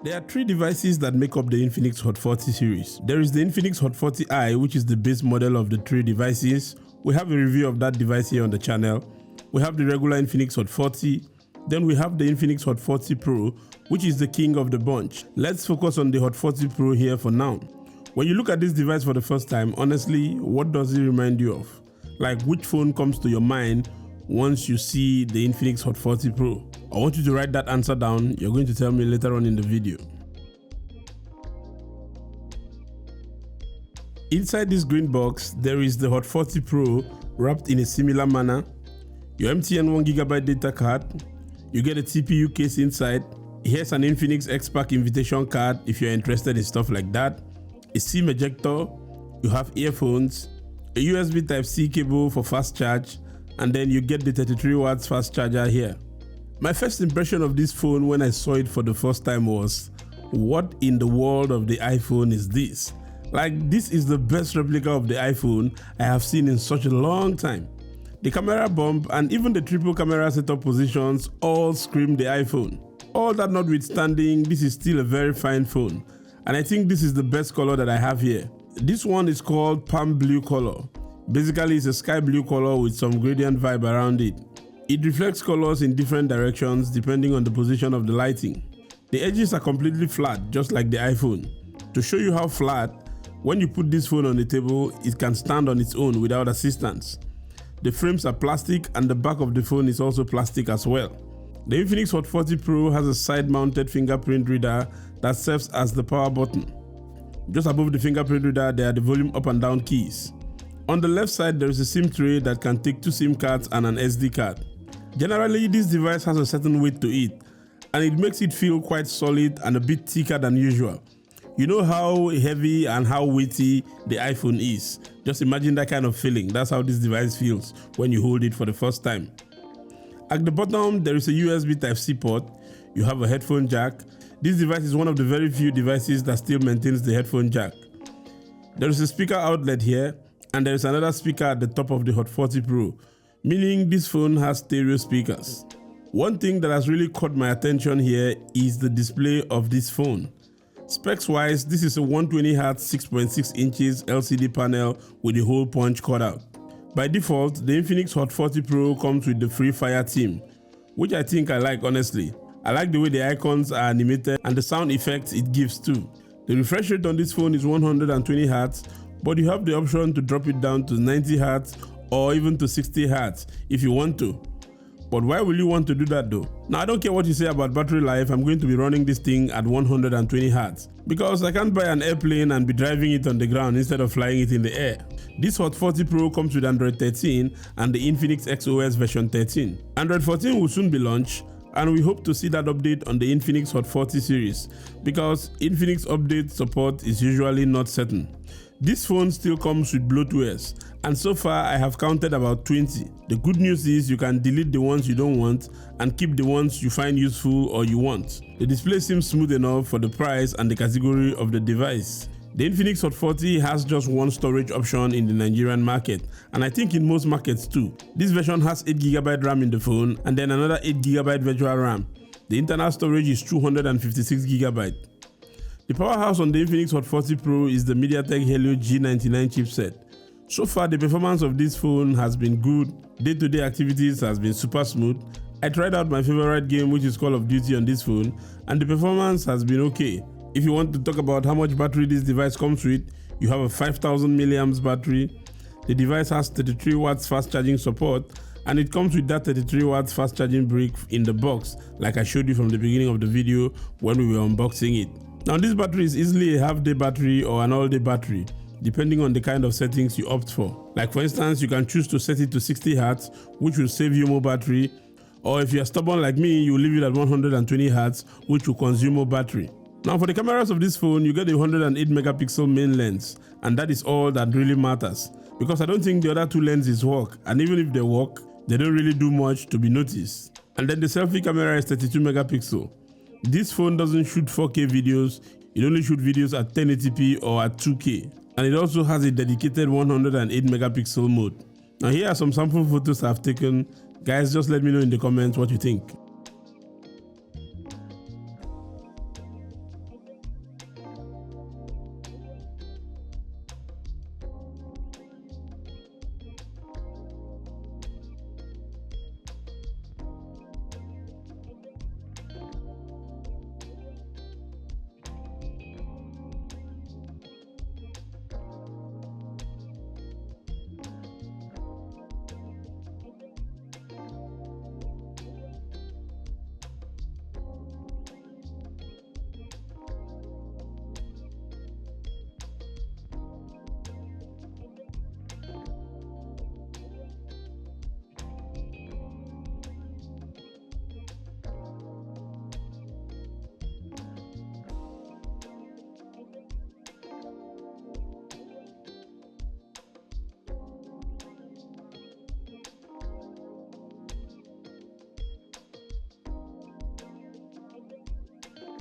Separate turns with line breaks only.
There are three devices that make up the Infinix Hot 40 series. There is the Infinix Hot 40i, which is the base model of the three devices. We have a review of that device here on the channel. We have the regular Infinix Hot 40. Then we have the Infinix Hot 40 Pro, which is the king of the bunch. Let's focus on the Hot 40 Pro here for now. When you look at this device for the first time, honestly, what does it remind you of? Like, which phone comes to your mind once you see the Infinix Hot 40 Pro? I want you to write that answer down. You're going to tell me later on in the video. Inside this green box, there is the Hot 40 Pro wrapped in a similar manner. Your MTN 1GB data card. You get a TPU case inside. Here's an Infinix X-Pack invitation card if you're interested in stuff like that. A SIM ejector. You have earphones. A USB Type-C cable for fast charge. And then you get the 33 watts fast charger here. My first impression of this phone when I saw it for the first time was, what in the world of the iPhone is this? Like, this is the best replica of the iPhone I have seen in such a long time. The camera bump and even the triple camera setup positions all scream the iPhone. All that notwithstanding, this is still a very fine phone, and I think this is the best color that I have here. This one is called palm blue color. Basically, it's a sky blue color with some gradient vibe around it. It reflects colors in different directions depending on the position of the lighting. The edges are completely flat, just like the iPhone. To show you how flat, when you put this phone on the table, it can stand on its own without assistance. The frames are plastic and the back of the phone is also plastic as well. The Infinix Hot 40 Pro has a side-mounted fingerprint reader that serves as the power button. Just above the fingerprint reader, there are the volume up and down keys. On the left side, there is a SIM tray that can take 2 SIM cards and an SD card. Generally, this device has a certain weight to it, and it makes it feel quite solid and a bit thicker than usual. You know how heavy and how weighty the iPhone is. Just imagine that kind of feeling. That's how this device feels when you hold it for the first time. At the bottom, there is a USB Type-C port. You have a headphone jack. This device is one of the very few devices that still maintains the headphone jack. There is a speaker outlet here, and there is another speaker at the top of the Hot 40 Pro, meaning this phone has stereo speakers. One thing that has really caught my attention here is the display of this phone. Specs wise, this is a 120Hz 6.6 inches LCD panel with the hole punch cut out. By default, the Infinix Hot 40 Pro comes with the Free Fire theme, which I think I like honestly. I like the way the icons are animated and the sound effects it gives too. The refresh rate on this phone is 120Hz, but you have the option to drop it down to 90Hz or even to 60Hz if you want to. But why will you want to do that though? Now, I don't care what you say about battery life, I'm going to be running this thing at 120Hz because I can't buy an airplane and be driving it on the ground instead of flying it in the air. This Hot 40 Pro comes with Android 13 and the Infinix XOS version 13. Android 14 will soon be launched, and we hope to see that update on the Infinix Hot 40 series because Infinix update support is usually not certain. This phone still comes with bloatwares, and so far I have counted about 20. The good news is you can delete the ones you don't want and keep the ones you find useful or you want. The display seems smooth enough for the price and the category of the device. The Infinix Hot 40 has just one storage option in the Nigerian market, and I think in most markets too. This version has 8GB RAM in the phone and then another 8GB virtual RAM. The internal storage is 256GB. The powerhouse on the Infinix Hot 40 Pro is the MediaTek Helio G99 chipset. So far, the performance of this phone has been good. Day-to-day activities has been super smooth. I tried out my favorite game, which is Call of Duty, on this phone, and the performance has been okay. If you want to talk about how much battery this device comes with, you have a 5000 mAh battery. The device has 33 watts fast charging support, and it comes with that 33 watts fast charging brick in the box, like I showed you from the beginning of the video when we were unboxing it. Now, this battery is easily a half-day battery or an all-day battery, depending on the kind of settings you opt for. Like, for instance, you can choose to set it to 60Hz, which will save you more battery, or if you are stubborn like me, you leave it at 120Hz, which will consume more battery. Now, for the cameras of this phone, you get a 108 megapixel main lens, and that is all that really matters, because I don't think the other two lenses work, and even if they work, they don't really do much to be noticed. And then the selfie camera is 32 megapixel. This phone doesn't shoot 4K videos, it only shoots videos at 1080p or at 2K. And it also has a dedicated 108 megapixel mode. Now, here are some sample photos I've taken. Guys, just let me know in the comments what you think.